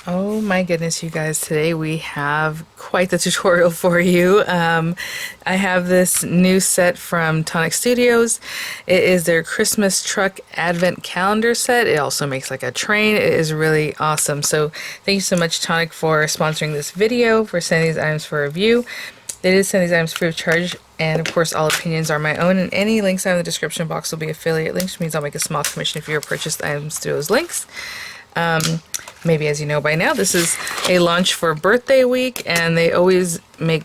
Oh my goodness, you guys, today we have quite the tutorial for you. I have this new set from Tonic Studios. It is their Christmas truck advent calendar set. It also makes like a train. It is really awesome. So thank you so much, Tonic, for sponsoring this video, for sending these items for review. They did send these items free of charge, and of course all opinions are my own, and any links I have in the description box will be affiliate links, which means I'll make a small commission if you purchase items through those links. Maybe as you know by now, this is a launch for birthday week, and they always make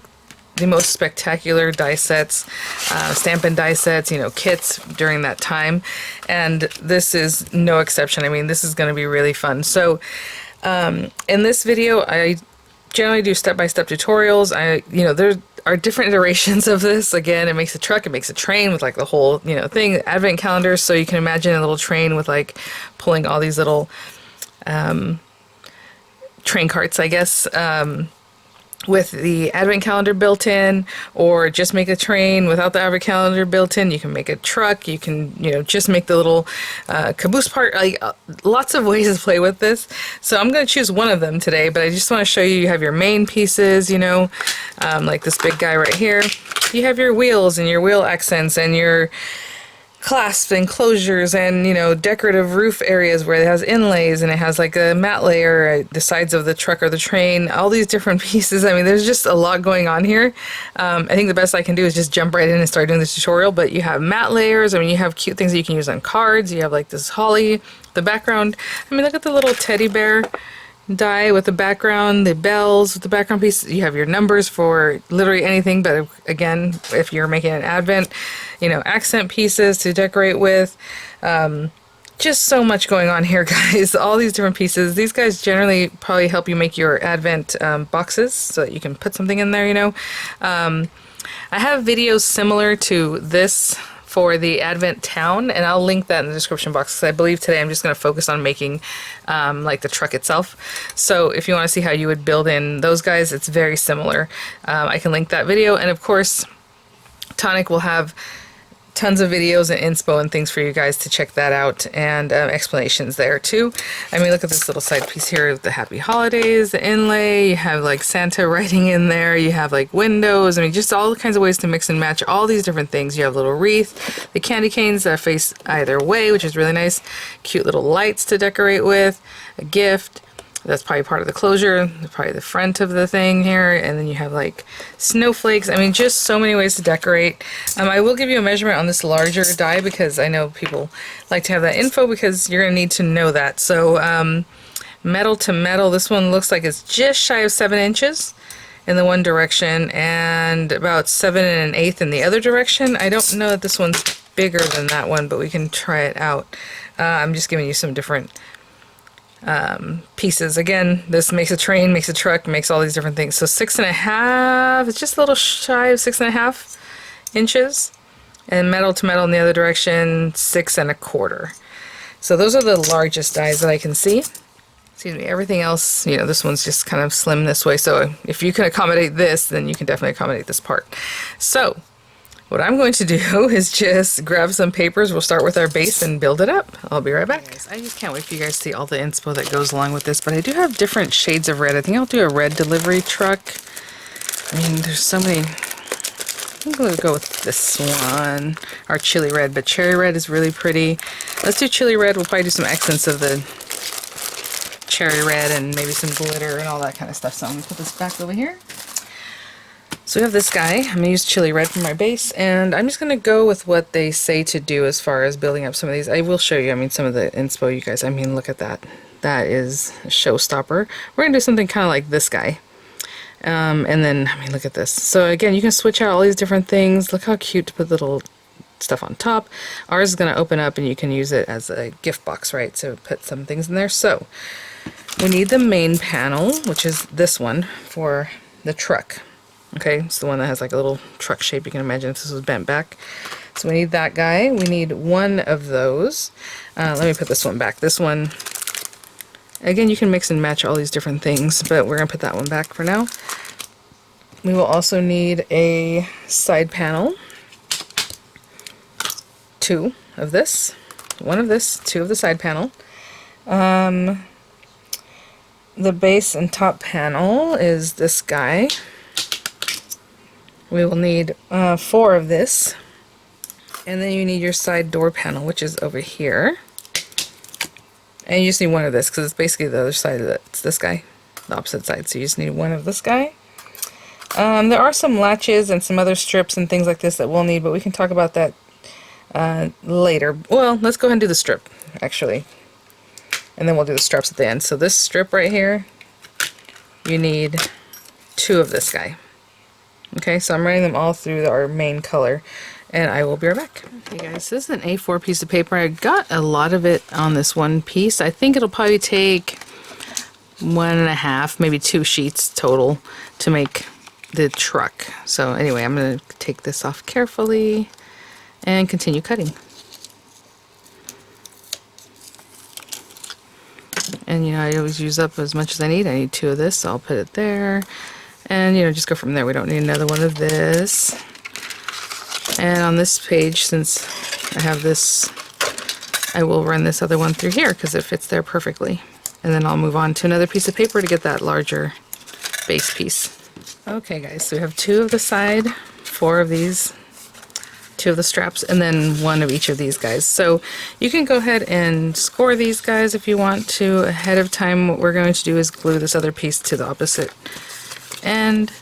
the most spectacular die sets, Stampin' die sets, kits during that time, and this is no exception. I mean, this is going to be really fun. So in this video, I generally do step-by-step tutorials. There are different iterations of this. Again, it makes a truck, it makes a train with like the whole, thing, advent calendars, so you can imagine a little train with like pulling all these little train carts, I guess, with the advent calendar built in, or just make a train without the advent calendar built in. You can make a truck, you can, just make the little caboose part, like lots of ways to play with this. So I'm going to choose one of them today, but I just want to show you have your main pieces, like this big guy right here. You have your wheels and your wheel accents and your clasps and closures and decorative roof areas where it has inlays, and it has like a matte layer the sides of the truck or the train, all these different pieces. I mean, there's just a lot going on here. I think the best I can do is just jump right in and start doing this tutorial, but you have matte layers. I mean, you have cute things that you can use on cards. You have like this holly, the background. I mean, look at the little teddy bear die with the background, the bells with the background piece. You have your numbers for literally anything, but again, if you're making an advent, accent pieces to decorate with. Just so much going on here, guys. All these different pieces. These guys generally probably help you make your advent boxes so that you can put something in there. I have videos similar to this for the Advent Town, and I'll link that in the description box, because I believe today I'm just going to focus on making like the truck itself. So if you want to see how you would build in those guys, it's very similar. I can link that video, and of course Tonic will have tons of videos and inspo and things for you guys to check that out, and explanations there too. I mean, look at this little side piece here with the happy holidays, the inlay. You have like Santa writing in there. You have like windows. I mean, just all kinds of ways to mix and match all these different things. You have little wreath, the candy canes that face either way, which is really nice. Cute little lights to decorate with, a gift. That's probably part of the closure, probably the front of the thing here, and then you have like snowflakes. I mean, just so many ways to decorate. I will give you a measurement on this larger die, because I know people like to have that info, because you're going to need to know that. So metal to metal, this one looks like it's just shy of 7 inches in the one direction, and about 7 1/8 in the other direction. I don't know that this one's bigger than that one, but we can try it out. I'm just giving you some different pieces. Again, this makes a train, makes a truck, makes all these different things. So 6 1/2, it's just a little shy of 6 1/2 inches, and metal to metal in the other direction, 6 1/4. So those are the largest dies that I can see. Excuse me. Everything else, this one's just kind of slim this way. So if you can accommodate this, then you can definitely accommodate this part. So what I'm going to do is just grab some papers. We'll start with our base and build it up. I'll be right back. Guys, I just can't wait for you guys to see all the inspo that goes along with this, but I do have different shades of red. I think I'll do a red delivery truck. I mean, there's so many. I'm going to go with this one, our chili red, but cherry red is really pretty. Let's do chili red. We'll probably do some accents of the cherry red and maybe some glitter and all that kind of stuff. So I'm going to put this back over here. So we have this guy. I'm going to use chili red for my base, and I'm just going to go with what they say to do as far as building up some of these. I will show you, some of the inspo, you guys. I mean, look at that. That is a showstopper. We're going to do something kind of like this guy. And then, look at this. So again, you can switch out all these different things. Look how cute to put little stuff on top. Ours is going to open up, and you can use it as a gift box, right? So put some things in there. So we need the main panel, which is this one for the truck. Okay, it's the one that has like a little truck shape. You can imagine if this was bent back. So we need that guy. We need one of those. Let me put this one back. This one, again, you can mix and match all these different things, but we're going to put that one back for now. We will also need a side panel. 2 of this. 1 of this. 2 of the side panel. the base and top panel is this guy. We will need 4 of this. And then you need your side door panel, which is over here. And you just need 1 of this because it's basically the other side of it. It's this guy, the opposite side. So you just need 1 of this guy. There are some latches and some other strips and things like this that we'll need, but we can talk about that later. Well, let's go ahead and do the strip, actually. And then we'll do the straps at the end. So this strip right here, you need 2 of this guy. Okay, so I'm running them all through our main color. And I will be right back. Okay guys, this is an A4 piece of paper. I got a lot of it on this one piece. I think it'll probably take 1.5, maybe 2 sheets total to make the truck. So anyway, I'm going to take this off carefully and continue cutting. And you know, I always use up as much as I need. I need 2 of this, so I'll put it there. And you know, just go from there. We don't need another one of this. And on this page, since I have this, I will run this other one through here because it fits there perfectly. And then I'll move on to another piece of paper to get that larger base piece. Okay guys, so we have 2 of the side, 4 of these, 2 of the straps, and then 1 of each of these guys. So you can go ahead and score these guys if you want to ahead of time. What we're going to do is glue this other piece to the opposite end.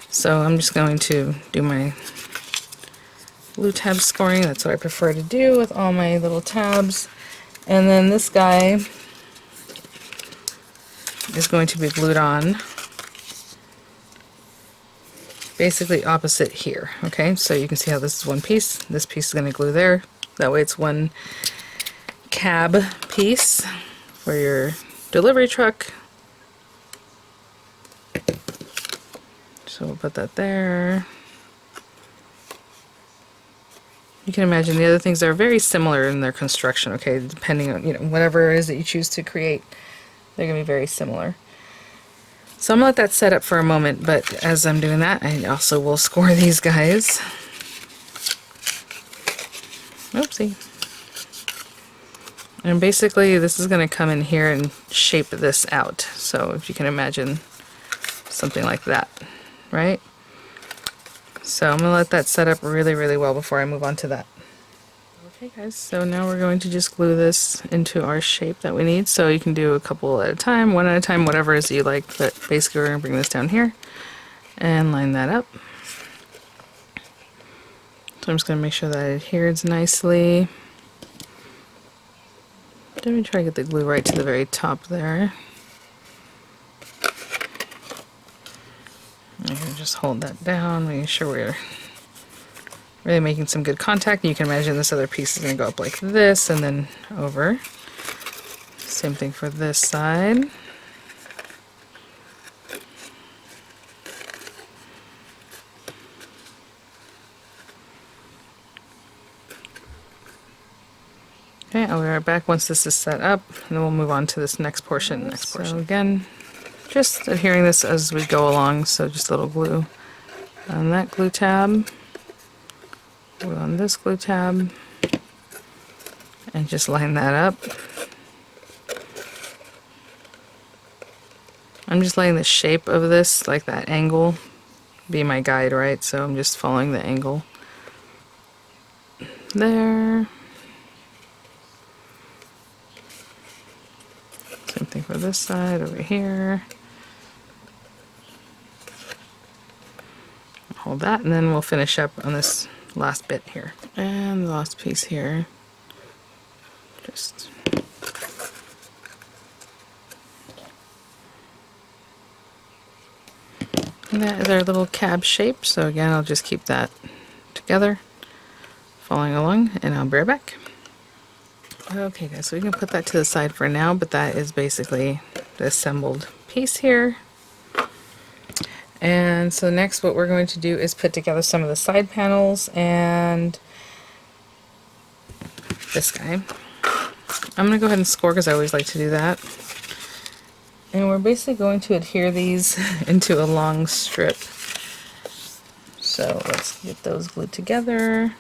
So I'm just going to do my glue tab scoring. That's what I prefer to do with all my little tabs. And then this guy is going to be glued on basically opposite here. Okay, so you can see how this is one piece. This piece is going to glue there. That way it's one cab piece for your delivery truck. So we'll put that there. You can imagine the other things are very similar in their construction, okay, depending on, you know, whatever it is that you choose to create, they're going to be very similar. So I'm going to let that set up for a moment, but as I'm doing that, I also will score these guys. Oopsie. And basically this is going to come in here and shape this out. So if you can imagine something like that, right? So I'm going to let that set up really, really well before I move on to that. Okay guys, so now we're going to just glue this into our shape that we need. So you can do a couple at a time, one at a time, whatever it is you like, but basically we're going to bring this down here and line that up. So I'm just going to make sure that it adheres nicely. Let me try to get the glue right to the very top there. I'm going to just hold that down, making sure we're really making some good contact. You can imagine this other piece is going to go up like this and then over. Same thing for this side. Okay, I'll be right back once this is set up, and then we'll move on to this next portion. So again, just adhering this as we go along, so just a little glue on that glue tab, glue on this glue tab, and just line that up. I'm just letting the shape of this, like that angle, be my guide, right? So I'm just following the angle there. Same thing for this side over here. Hold that, and then we'll finish up on this last bit here. And the last piece here. Just and that is our little cab shape. So again, I'll just keep that together, following along, and I'll be right back. Okay guys, so we can put that to the side for now, but that is basically the assembled piece here. And so next what we're going to do is put together some of the side panels and this guy. I'm going to go ahead and score because I always like to do that. And we're basically going to adhere these into a long strip. So let's get those glued together.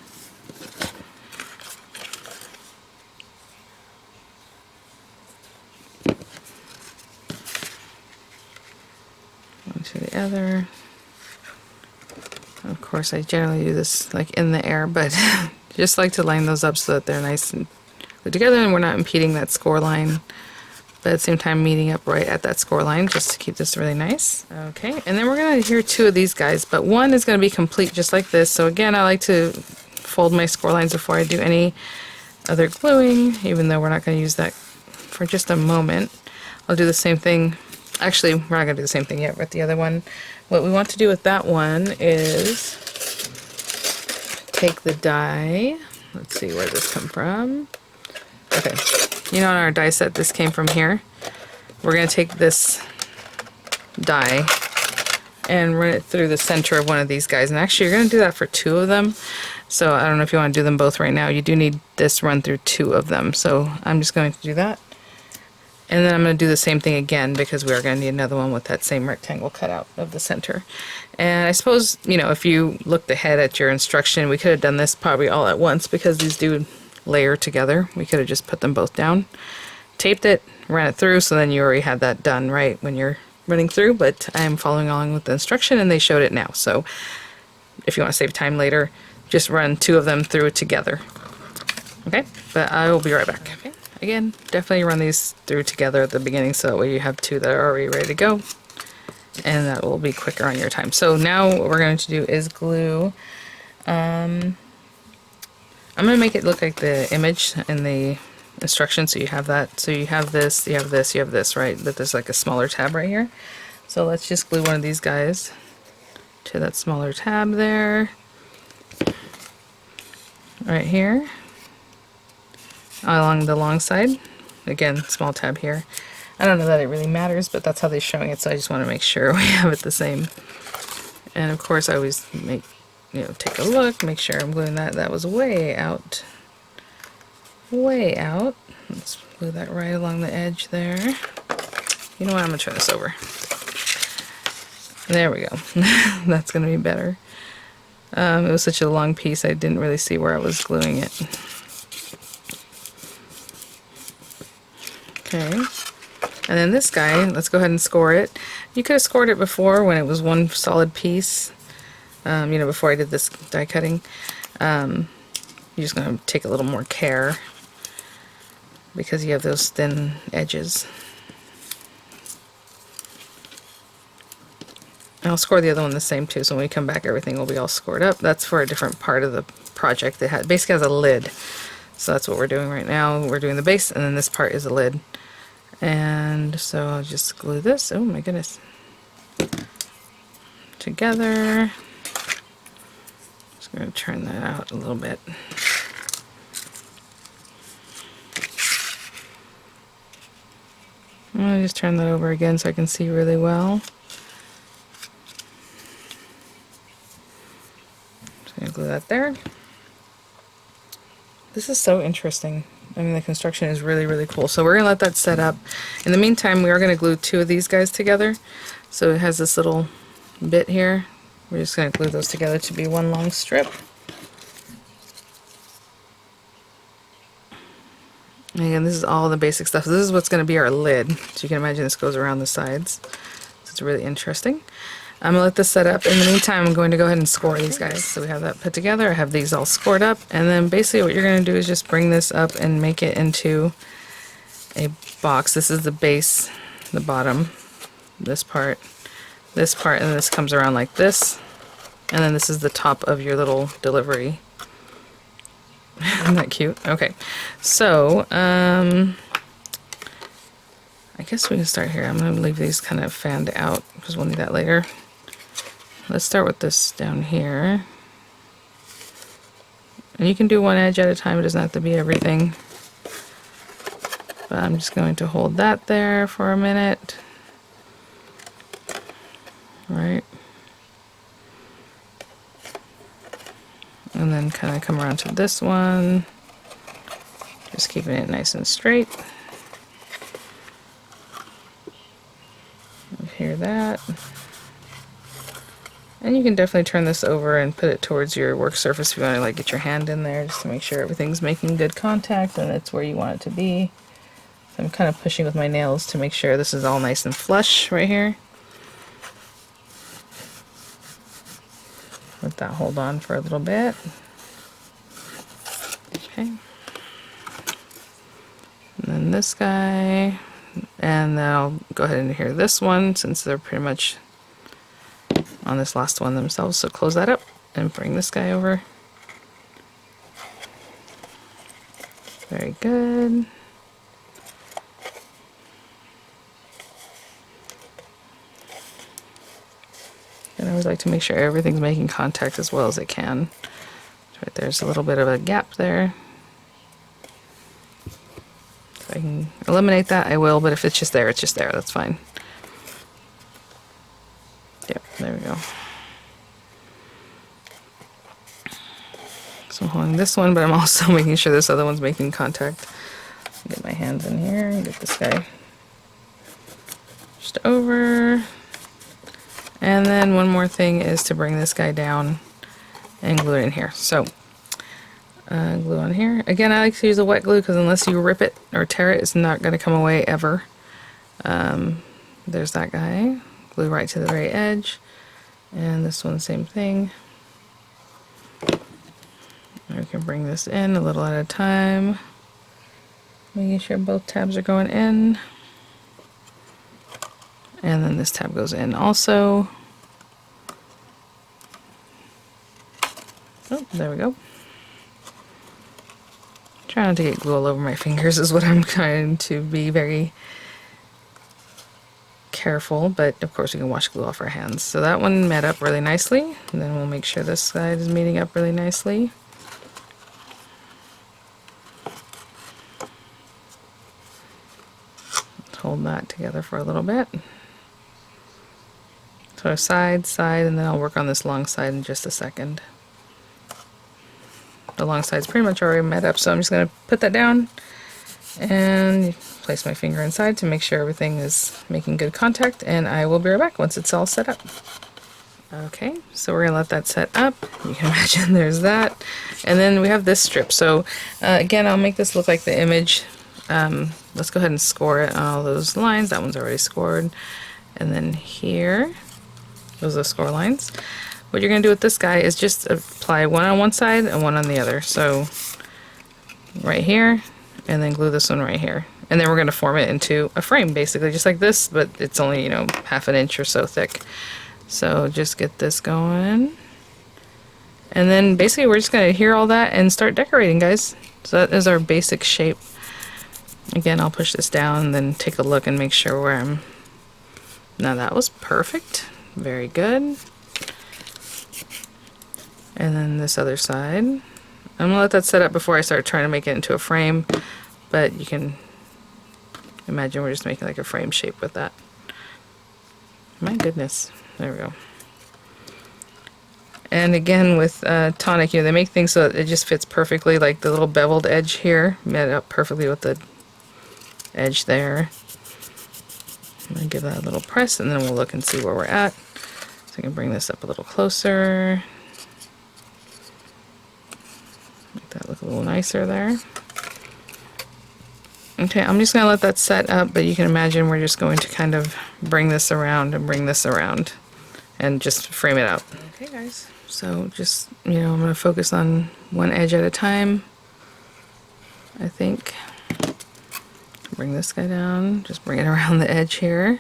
together. Of course, I generally do this like in the air, but just like to line those up so that they're nice and put together and we're not impeding that score line, but at the same time meeting up right at that score line just to keep this really nice. Okay, and then we're going to adhere two of these guys, but one is going to be complete just like this. So again, I like to fold my score lines before I do any other gluing, even though we're not going to use that for just a moment. I'll do the same thing. Actually, we're not going to do the same thing yet with the other one. What we want to do with that one is take the die. Let's see where this come from. Okay, you know, in our die set, this came from here. We're going to take this die and run it through the center of one of these guys. And actually, you're going to do that for two of them. So I don't know if you want to do them both right now. You do need this run through two of them. So I'm just going to do that. And then I'm going to do the same thing again because we are going to need another one with that same rectangle cut out of the center. And I suppose, you know, if you looked ahead at your instruction, we could have done this probably all at once because these do layer together. We could have just put them both down, taped it, ran it through, so then you already had that done right when you're running through. But I am following along with the instruction and they showed it now. So if you want to save time later, just run two of them through together. Okay, but I will be right back. Okay. Again, definitely run these through together at the beginning so that way you have two that are already ready to go, and that will be quicker on your time. So now what we're going to do is glue. I'm going to make it look like the image in the instructions, so you have that. So you have this, you have this, you have this, right? But there's like a smaller tab right here. So let's just glue one of these guys to that smaller tab there, right here. Along the long side. Again, small tab here. I don't know that it really matters, but that's how they're showing it, so I just want to make sure we have it the same. And of course I always make, you know, take a look, make sure I'm gluing that. That was way out. Way out. Let's glue that right along the edge there. You know what, I'm going to turn this over. There we go. That's going to be better. It was such a long piece, I didn't really see where I was gluing it. Okay, and then this guy, let's go ahead and score it. You could have scored it before when it was one solid piece, you know, before I did this die cutting. You're just going to take a little more care because you have those thin edges. I'll score the other one the same too, so when we come back everything will be all scored up. That's for a different part of the project. It basically has a lid. So that's what we're doing right now. We're doing the base, and then this part is a lid. And so I'll just glue this. Oh my goodness. Together. Just going to turn that out a little bit. I'm going to just turn that over again so I can see really well. Just going to glue that there. This is so interesting. I mean, the construction is really, really cool. So we're going to let that set up. In the meantime, we are going to glue two of these guys together. So it has this little bit here. We're just going to glue those together to be one long strip. And again, this is all the basic stuff. This is what's going to be our lid. So you can imagine this goes around the sides. So it's really interesting. I'm going to let this set up. In the meantime, I'm going to go ahead and score these guys. So we have that put together. I have these all scored up. And then basically what you're going to do is just bring this up and make it into a box. This is the base, the bottom, this part, and this comes around like this. And then this is the top of your little delivery. Isn't that cute? Okay. So, I guess we can start here. I'm going to leave these kind of fanned out because we'll need that later. Let's start with this down here. And you can do one edge at a time, it doesn't have to be everything. But I'm just going to hold that there for a minute. Right. And then kind of come around to this one. Just keeping it nice and straight. Hear that. And you can definitely turn this over and put it towards your work surface if you want to like get your hand in there just to make sure everything's making good contact and it's where you want it to be. So I'm kind of pushing with my nails to make sure this is all nice and flush right here. that hold on for a little bit. Okay. And then this guy, and then I'll go ahead and adhere this one since they're pretty much on this last one themselves. So close that up and bring this guy over. Very good. And I always like to make sure everything's making contact as well as it can. Right, there's a little bit of a gap there. If I can eliminate that, I will, but if it's just there, it's just there. That's fine. Yep, there we go. So I'm holding this one, but I'm also making sure this other one's making contact. Get my hands in here and get this guy just over. And then one more thing is to bring this guy down and glue it in here. So glue on here. Again, I like to use a wet glue because unless you rip it or tear it, it's not going to come away ever. There's that guy. Glue right to the very edge. And this one, same thing. We can bring this in a little at a time, making sure both tabs are going in. And then this tab goes in also. Oh, there we go. Try not to get glue all over my fingers is what I'm trying to be very careful, but of course we can wash glue off our hands. So that one met up really nicely, and then we'll make sure this side is meeting up really nicely. Hold that together for a little bit. So side, side, and then I'll work on this long side in just a second. The long side's pretty much already met up, so I'm just going to put that down and place my finger inside to make sure everything is making good contact, and I will be right back once it's all set up. Okay, so we're going to let that set up. You can imagine there's that. And then we have this strip. So again, I'll make this look like the image. Let's go ahead and score it on all those lines. That one's already scored. And then here, those are the score lines. What you're going to do with this guy is just apply one on one side and one on the other. So right here, and then glue this one right here. And then we're going to form it into a frame, basically, just like this, but it's only, you know, half an inch or so thick. So just get this going. And then basically we're just going to adhere all that and start decorating, guys. So that is our basic shape. Again, I'll push this down and then take a look and make sure where I'm... Now that was perfect. Very good. And then this other side. I'm going to let that set up before I start trying to make it into a frame, but you can imagine we're just making like a frame shape with that. My goodness. There we go. And again with Tonic, you know, they make things so that it just fits perfectly, like the little beveled edge here met up perfectly with the edge there. I'm going to give that a little press and then we'll look and see where we're at. So I can bring this up a little closer. Make that look a little nicer there. Okay, I'm just going to let that set up, but you can imagine we're just going to kind of bring this around and bring this around and just frame it out. Okay guys, so just, you know, I'm going to focus on one edge at a time, I think. Bring this guy down, just bring it around the edge here.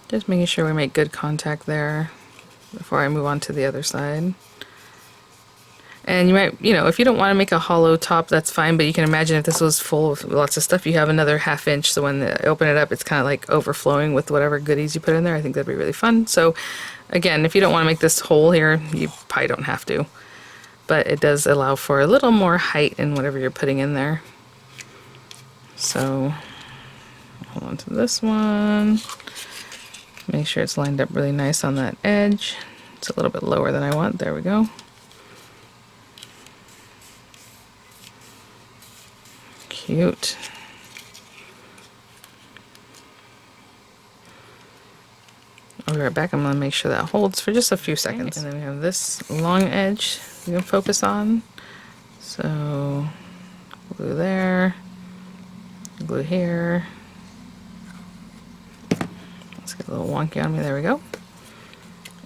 Just making sure we make good contact there before I move on to the other side. And you might, you know, if you don't want to make a hollow top, that's fine, but you can imagine if this was full of lots of stuff, you have another ½ inch, so when you open it up, it's kind of like overflowing with whatever goodies you put in there. I think that'd be really fun. So again, if you don't want to make this hole here, you probably don't have to. But it does allow for a little more height in whatever you're putting in there. So hold on to this one. Make sure it's lined up really nice on that edge. It's a little bit lower than I want. There we go. Cute. I'll be right back. I'm going to make sure that holds for just a few seconds. And then we have this long edge you can focus on. So glue there, glue here. Let's get a little wonky on me. There we go.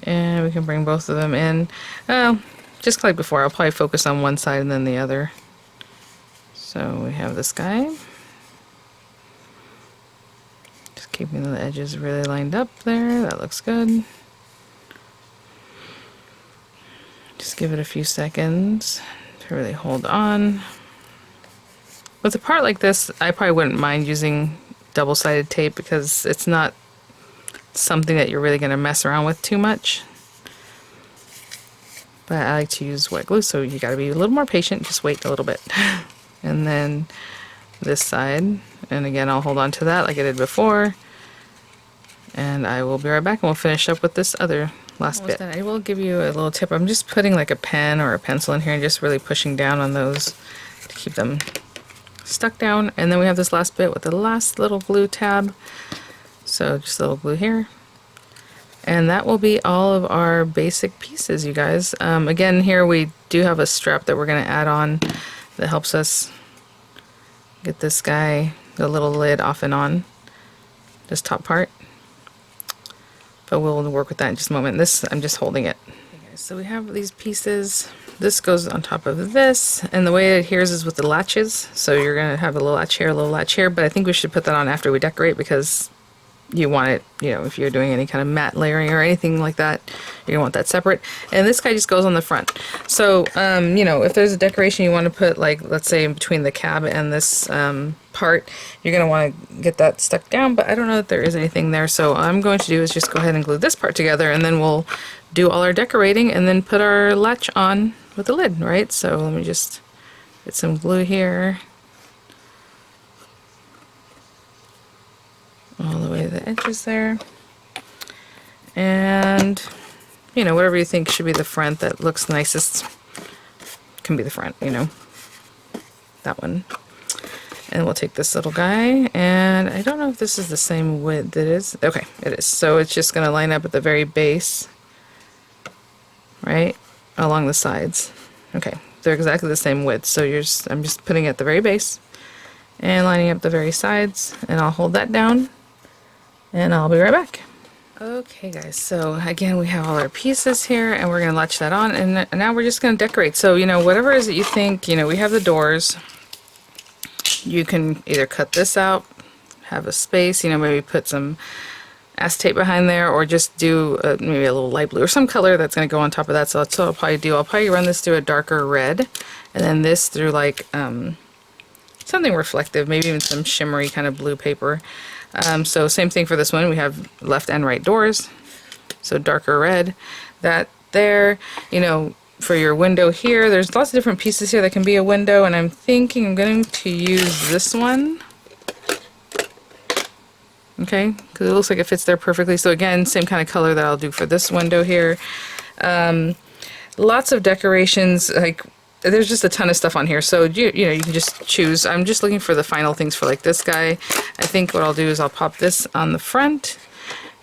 And we can bring both of them in. Just like before, I'll probably focus on one side and then the other. So we have this guy. Just keeping the edges really lined up there. That looks good. Just give it a few seconds to really hold on. With a part like this, I probably wouldn't mind using double-sided tape because it's not something that you're really going to mess around with too much. But I like to use wet glue, so you got to be a little more patient. Just wait a little bit. And then this side, and again I'll hold on to that like I did before. And I will be right back and we'll finish up with this other last bit. I will give you a little tip. I'm just putting like a pen or a pencil in here and just really pushing down on those to keep them stuck down. And then we have this last bit with the last little glue tab. So just a little glue here. And that will be all of our basic pieces, you guys. Again, here we do have a strap that we're going to add on that helps us get this guy, the little lid, off and on, this top part. But we'll work with that in just a moment. This, I'm just holding it. Okay, guys, so we have these pieces. This goes on top of this, and the way it adheres is with the latches. So you're going to have a little latch here, but I think we should put that on after we decorate because you want it, you know, if you're doing any kind of matte layering or anything like that, you're gonna want that separate. And this guy just goes on the front. So, you know, if there's a decoration you want to put, like, let's say in between the cab and this part, you're gonna want to get that stuck down, but I don't know that there is anything there. So all I'm going to do is just go ahead and glue this part together, and then we'll do all our decorating and then put our latch on with the lid, right? So let me just get some glue here. All the way to the edges there. And, you know, whatever you think should be the front that looks nicest can be the front, you know. That one. And we'll take this little guy, and I don't know if this is the same width it is. Okay, it is. So it's just going to line up at the very base, right, along the sides. Okay, they're exactly the same width. So I'm just putting it at the very base and lining up the very sides, and I'll hold that down. And I'll be right back. Okay guys, so again we have all our pieces here and we're going to latch that on, and now we're just going to decorate. So, you know, whatever it is that you think, you know, we have the doors. You can either cut this out, have a space, you know, maybe put some acetate behind there, or just do maybe a little light blue or some color that's going to go on top of that. So that's what I'll probably do. I'll probably run this through a darker red, and then this through like something reflective, maybe even some shimmery kind of blue paper. So same thing for this one. We have left and right doors, so darker red. That there, you know, for your window here, there's lots of different pieces here that can be a window, and I'm thinking I'm going to use this one. Okay, because it looks like it fits there perfectly. So again, same kind of color that I'll do for this window here. Lots of decorations, like there's just a ton of stuff on here, so you know, you can just choose. I'm just looking for the final things for like this guy. I think what I'll do is I'll pop this on the front,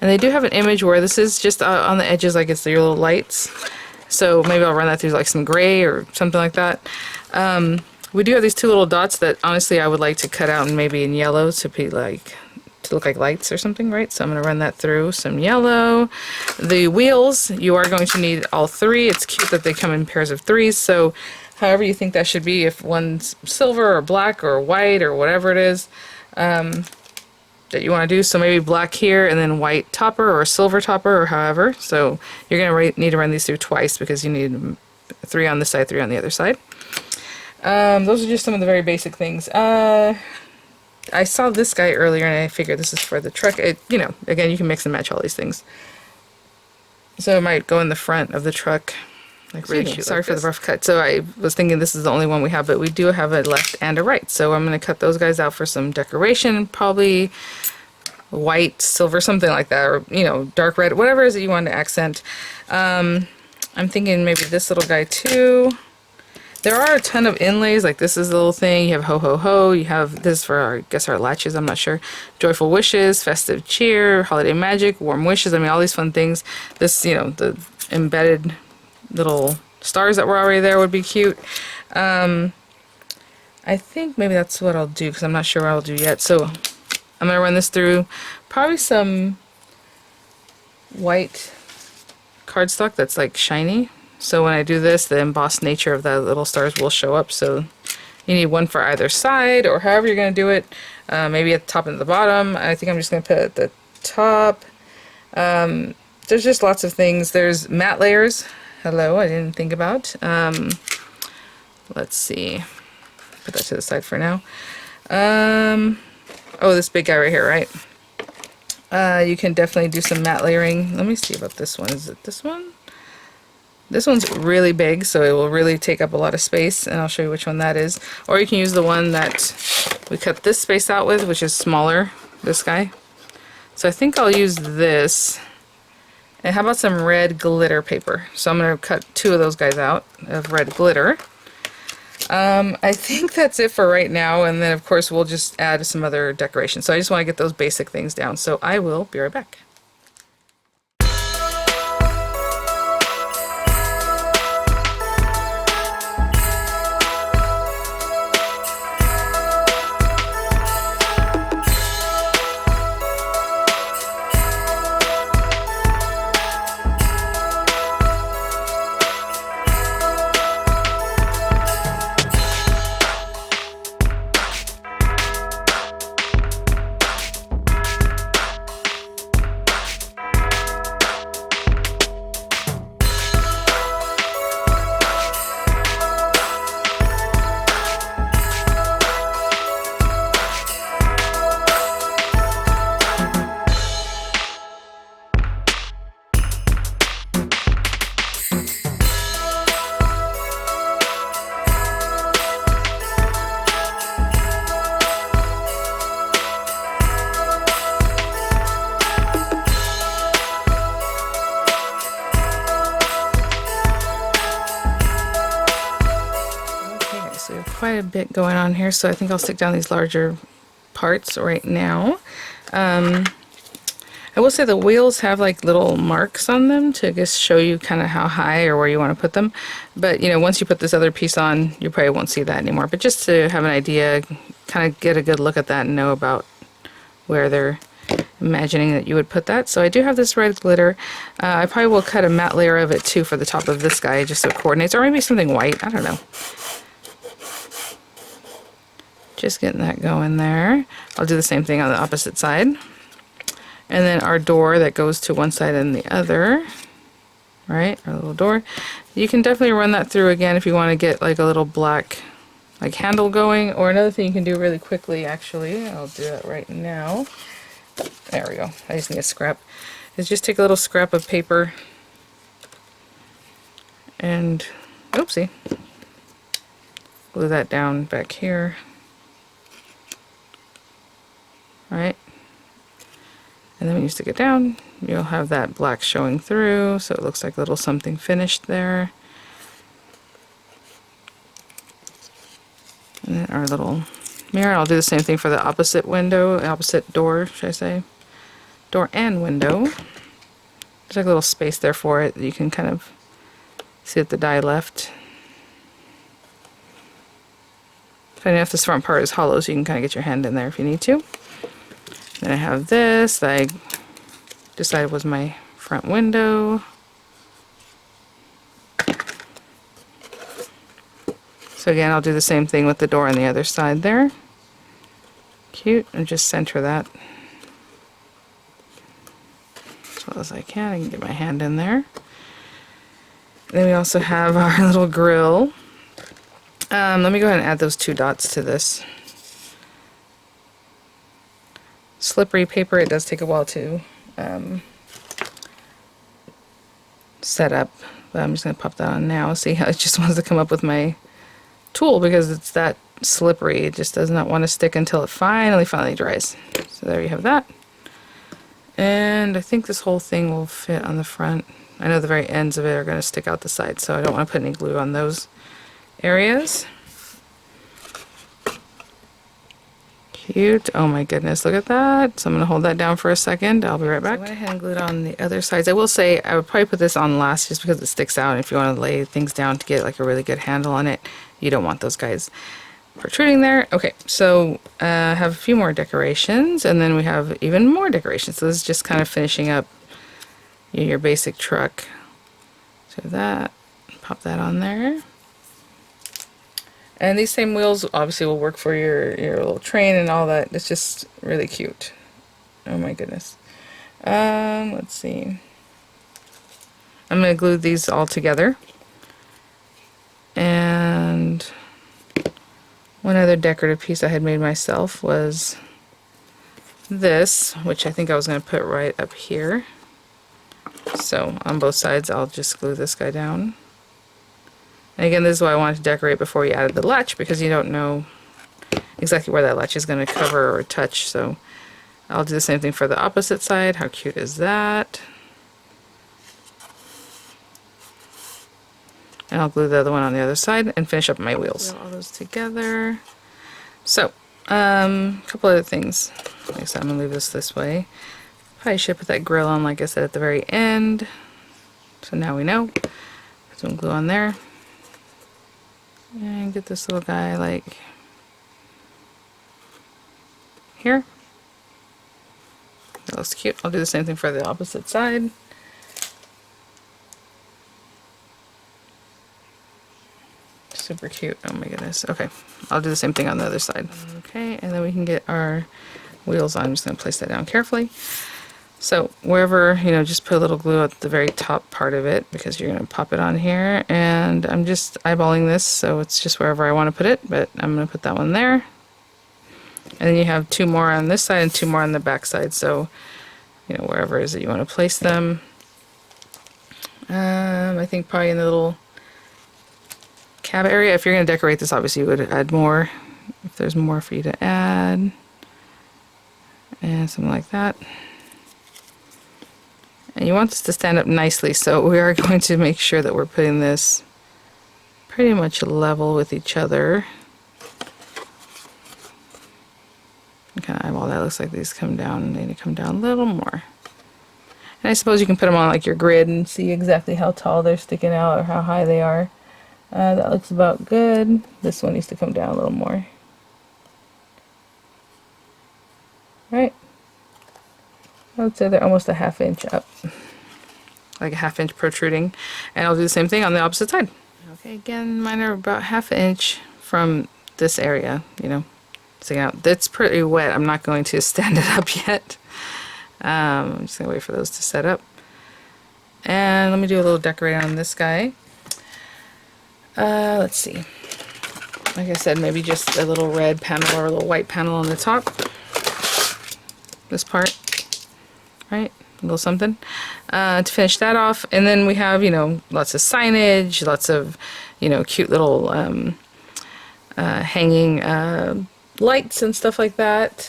and they do have an image where this is just on the edges, like it's your little lights. So maybe I'll run that through like some gray or something like that. We do have these two little dots that honestly I would like to cut out and maybe in yellow to be like, to look like lights or something, right? So I'm going to run that through some yellow. The wheels, you are going to need all three. It's cute that they come in pairs of threes, so however you think that should be, if one's silver or black or white or whatever it is that you want to do. So maybe black here and then white topper or silver topper or however. So you're going to need to run these through twice because you need 3 on this side, 3 on the other side. Those are just some of the very basic things. I saw this guy earlier and I figured this is for the truck. You know, again, you can mix and match all these things. So it might go in the front of the truck. Like really cute. Sorry for the rough cut. So I was thinking this is the only one we have, but we do have a left and a right. So I'm going to cut those guys out for some decoration, probably white, silver, something like that, or, you know, dark red, whatever it is that you want to accent. I'm thinking maybe this little guy too. There are a ton of inlays, like this is a little thing. You have ho ho ho. You have this for our, I guess, our latches. I'm not sure. Joyful wishes, festive cheer, holiday magic, warm wishes. I mean, all these fun things. This, you know, the embedded little stars that were already there would be cute. I think maybe that's what I'll do because I'm not sure what I'll do yet. So I'm going to run this through probably some white cardstock that's like shiny. So when I do this, the embossed nature of the little stars will show up. So you need one for either side, or however you're going to do it. Maybe at the top and the bottom. I think I'm just going to put it at the top. There's just lots of things. There's matte layers. Hello, I didn't think about. Let's see. Put that to the side for now. Oh, this big guy right here, right? You can definitely do some matte layering. Let me see about this one. Is it this one? This one's really big, so it will really take up a lot of space, and I'll show you which one that is. Or you can use the one that we cut this space out with, which is smaller, this guy. So I think I'll use this. And how about some red glitter paper? So I'm going to cut 2 of those guys out of red glitter. I think that's it for right now, and then of course we'll just add some other decorations. So I just want to get those basic things down, so I will be right back. Quite a bit going on here, so I think I'll stick down these larger parts right now. I will say the wheels have like little marks on them to just show you kind of how high or where you want to put them, but you know, once you put this other piece on, you probably won't see that anymore. But just to have an idea, kind of get a good look at that and know about where they're imagining that you would put that. So I do have this red glitter. I probably will cut a matte layer of it too for the top of this guy, just so it coordinates, or maybe something white, I don't know. Just getting that going there. I'll do the same thing on the opposite side. And then our door that goes to one side and the other, right? Our little door. You can definitely run that through again if you want to get like a little black like handle going. Or another thing you can do really quickly, actually, I'll do that right now. There we go. I just need a scrap. Is just take a little scrap of paper and, oopsie, glue that down back here. Right, and then when you stick it down, you'll have that black showing through, so it looks like a little something finished there. And then our little mirror, I'll do the same thing for the opposite window, opposite door, should I say, door and window. There's like a little space there for it that you can kind of see that the die left. Depending if this front part is hollow, so you can kind of get your hand in there if you need to. Then I have this that I decided was my front window. So again, I'll do the same thing with the door on the other side there. Cute, and just center that as well as I can. I can get my hand in there. Then we also have our little grill. Let me go ahead and add those 2 dots to this. Slippery paper, it does take a while to set up, but I'm just going to pop that on now. See how it just wants to come up with my tool because it's that slippery. It just does not want to stick until it finally dries. So there you have that. And I think this whole thing will fit on the front. I know the very ends of it are going to stick out the side, so I don't want to put any glue on those areas. Cute. Oh my goodness, look at that. So I'm going to hold that down for a second. I'll be right back. So I went ahead and glued on the other sides. I will say I would probably put this on last just because it sticks out. If you want to lay things down to get like a really good handle on it, you don't want those guys protruding there. Okay, so I have a few more decorations, and then we have even more decorations. So this is just kind of finishing up your basic truck. So that, pop that on there. And these same wheels obviously will work for your little train and all that. It's just really cute. Oh my goodness. Let's see. I'm going to glue these all together. And one other decorative piece I had made myself was this, which I think I was going to put right up here. So on both sides I'll just glue this guy down. And again, this is why I wanted to decorate before you added the latch, because you don't know exactly where that latch is going to cover or touch. So I'll do the same thing for the opposite side. How cute is that? And I'll glue the other one on the other side and finish up my wheels. Glue all those together. So, a couple other things. Like I said, I'm going to leave this way. Probably should put that grill on, like I said, at the very end. So now we know. Put some glue on there. And get this little guy like here. That looks cute. I'll do the same thing for the opposite side. Super cute. Oh my goodness. Okay, I'll do the same thing on the other side. Okay, and then we can get our wheels on. I'm just going to place that down carefully. So wherever, just put a little glue at the very top part of it, because you're going to pop it on here. And I'm just eyeballing this, so it's just wherever I want to put it, but I'm going to put that one there. And then you have 2 more on this side and 2 more on the back side, so wherever it is that you want to place them. I think probably in the little cab area. If you're going to decorate this, obviously you would add more if there's more for you to add, and something like that. And you want this to stand up nicely, so we are going to make sure that we're putting this pretty much level with each other. Kind of eyeball that. Looks like these come down. They need to come down a little more. And I suppose you can put them on like your grid and see exactly how tall they're sticking out or how high they are. That looks about good. This one needs to come down a little more. Right. I would say they're almost a 1/2 inch up. Like a 1/2 inch protruding. And I'll do the same thing on the opposite side. Okay, again, mine are about 1/2 inch from this area, sticking out. That's pretty wet. I'm not going to stand it up yet. I'm just going to wait for those to set up. And let me do a little decorating on this guy. Let's see. Like I said, maybe just a little red panel or a little white panel on the top. This part. Right? A little something. To finish that off. And then we have, lots of signage, lots of, cute little hanging lights and stuff like that.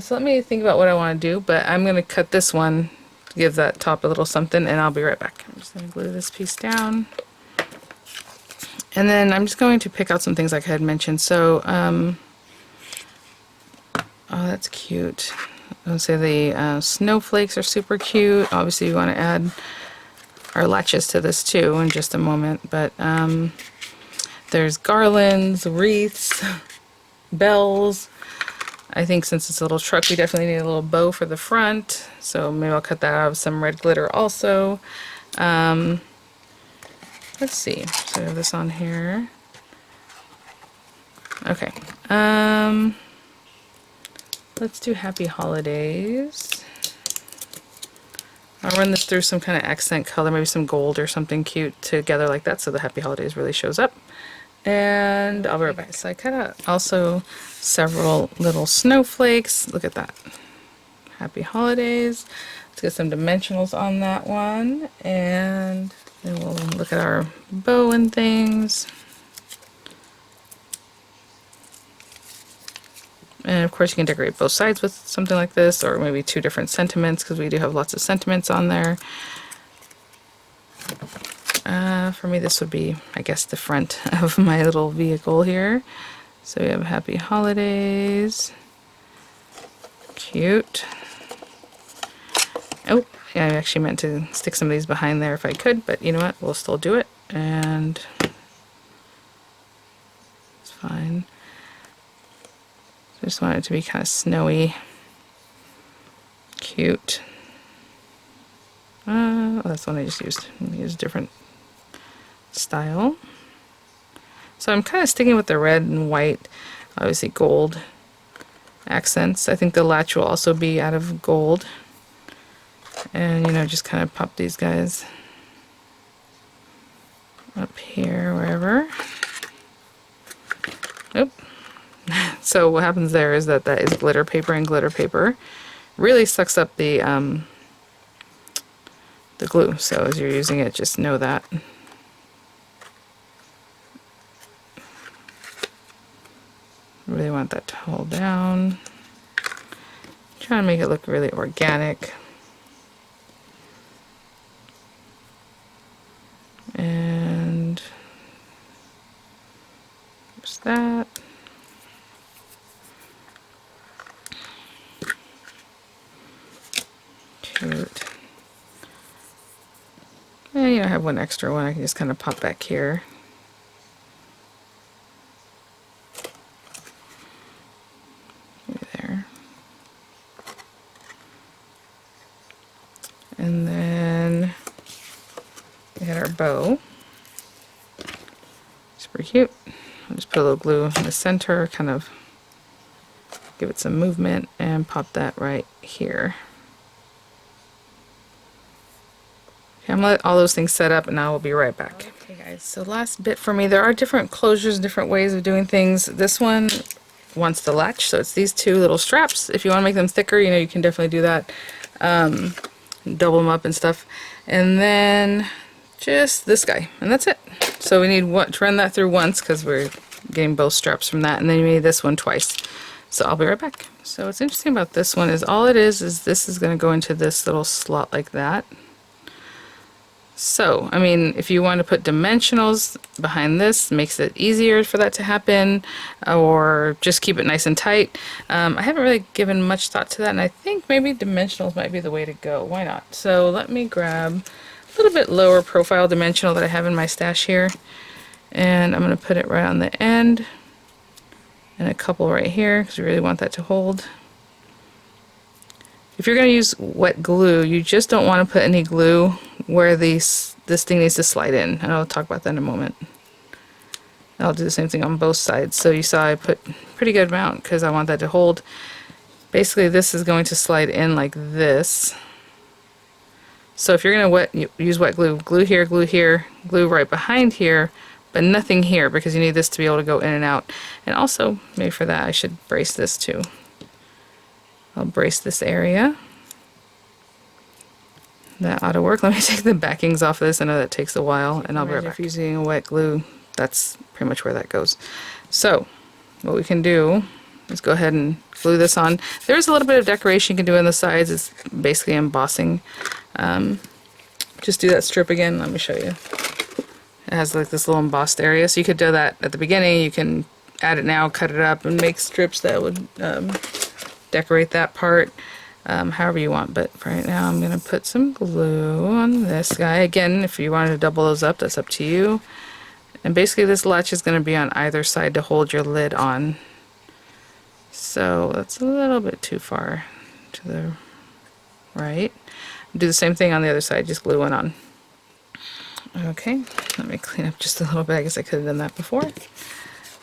So let me think about what I want to do, but I'm going to cut this one to give that top a little something, and I'll be right back. I'm just going to glue this piece down. And then I'm just going to pick out some things like I had mentioned. So, oh, that's cute. I would say the snowflakes are super cute. Obviously, we want to add our latches to this too in just a moment, but there's garlands, wreaths, bells. I think since it's a little truck, we definitely need a little bow for the front, so maybe I'll cut that out of some red glitter also. Let's see, so I have this on here. Okay, let's do Happy Holidays. I'll run this through some kind of accent color, maybe some gold or something cute together like that, so the Happy Holidays really shows up. And I'll be right back. So I cut out also several little snowflakes. Look at that. Happy Holidays. Let's get some dimensionals on that one. And then we'll look at our bow and things. And of course you can decorate both sides with something like this, or maybe 2 different sentiments, because we do have lots of sentiments on there. For me, this would be, I guess, the front of my little vehicle here. So we have Happy Holidays. Cute. Oh, yeah, I actually meant to stick some of these behind there if I could, but you know what? We'll still do it, and it's fine. I just want it to be kind of snowy. Cute. Oh, that's the one I just used. I used different style. So I'm kind of sticking with the red and white, obviously gold accents. I think the latch will also be out of gold. And, you know, just kind of pop these guys up here, wherever. Oop. So what happens there is that is glitter paper, and glitter paper really sucks up the glue. So as you're using it, just know that. Really want that to hold down. Trying to make it look really organic. And there's that. Cute. And you know, I have one extra one I can just kind of pop back here. There. And then we had our bow. Super cute. I'll just put a little glue in the center, kind of give it some movement, and pop that right here. Okay, I'm gonna let all those things set up and I will be right back. Okay guys, so last bit for me, there are different closures, different ways of doing things. This one wants the latch, so it's these two little straps. If you want to make them thicker, you know, you can definitely do that. Double them up and stuff. And then just this guy, and that's it. So we need to run that through once because we're getting both straps from that, and then you need this one twice. So I'll be right back. So what's interesting about this one is all it is this is going to go into this little slot like that. So, I mean, if you want to put dimensionals behind this, makes it easier for that to happen, or just keep it nice and tight. I haven't really given much thought to that, and I think maybe dimensionals might be the way to go. Why not? So let me grab a little bit lower profile dimensional that I have in my stash here, and I'm going to put it right on the end, and a couple right here, because we really want that to hold. If you're going to use wet glue, you just don't want to put any glue where this thing needs to slide in. And I'll talk about that in a moment. I'll do the same thing on both sides. So you saw I put pretty good amount because I want that to hold. Basically this is going to slide in like this. So if you're going to use wet glue, glue here, glue right behind here, but nothing here because you need this to be able to go in and out. And also, maybe for that I should brace this too. I'll brace this area. That ought to work. Let me take the backings off of this. I know that takes a while, and I'll be right back. If you're using a wet glue, that's pretty much where that goes. So, what we can do is go ahead and glue this on. There's a little bit of decoration you can do on the sides. It's basically embossing. Just do that strip again. Let me show you. It has like this little embossed area, so you could do that at the beginning. You can add it now, cut it up, and make strips that would decorate that part. However you want, but for right now I'm going to put some glue on this guy. Again, if you wanted to double those up, that's up to you. And basically this latch is going to be on either side to hold your lid on. So that's a little bit too far to the right. Do the same thing on the other side, just glue one on. Okay, let me clean up just a little bit. I guess I could have done that before.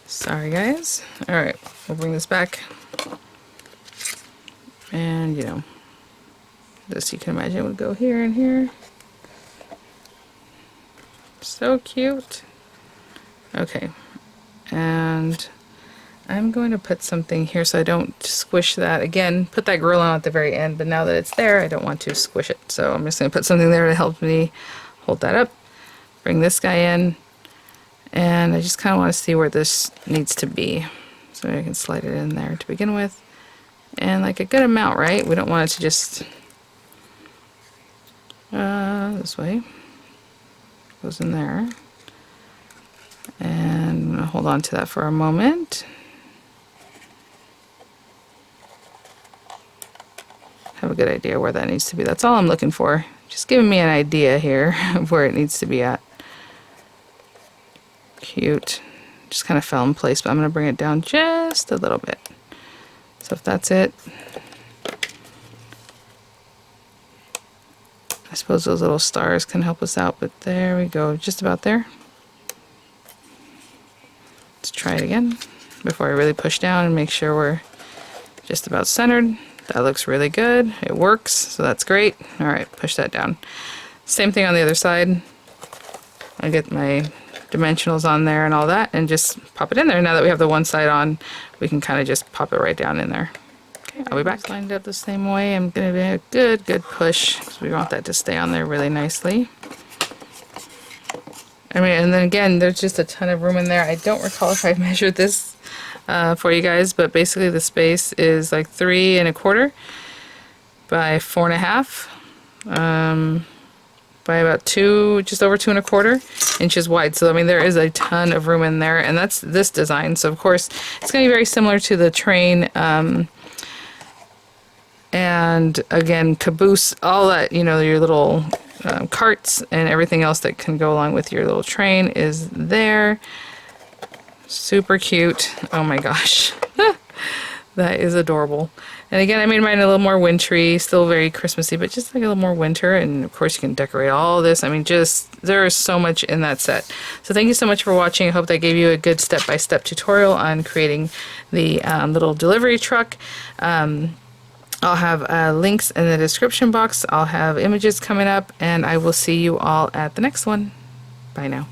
Sorry guys. Alright, we'll bring this back. And, you know, this you can imagine would go here and here. So cute. Okay. And I'm going to put something here so I don't squish that. Again, put that grill on at the very end, but now that it's there, I don't want to squish it. So I'm just going to put something there to help me hold that up. Bring this guy in. And I just kind of want to see where this needs to be. So I can slide it in there to begin with. And like a good amount, right? We don't want it to just this way. Goes in there. And I'm going to hold on to that for a moment. Have a good idea where that needs to be. That's all I'm looking for. Just giving me an idea here of where it needs to be at. Cute. Just kind of fell in place, but I'm going to bring it down just a little bit. So if that's it, I suppose those little stars can help us out, but there we go, just about there. Let's try it again before I really push down and make sure we're just about centered. That looks really good. It works, so that's great. All right, push that down. Same thing on the other side. I get my dimensionals on there and all that, and just pop it in there. Now that we have the one side on, we can kind of just pop it right down in there. Okay, I'll be back. Lined up the same way. I'm going to do a good push, because we want that to stay on there really nicely. I mean, and then again, there's just a ton of room in there. I don't recall if I measured this for you guys, but basically the space is like 3 1/4 by 4 1/2, by about just over 2 1/4 inches wide. So I mean, there is a ton of room in there, and that's this design. So of course, it's going to be very similar to the train. And again, caboose, all that, you know, your little carts and everything else that can go along with your little train is there. Super cute. Oh my gosh. That is adorable. And again, I made mine a little more wintry, still very Christmassy, but just like a little more winter. And of course you can decorate all this. I mean, just, there is so much in that set. So thank you so much for watching. I hope that gave you a good step-by-step tutorial on creating the little delivery truck. I'll have links in the description box. I'll have images coming up, and I will see you all at the next one. Bye now.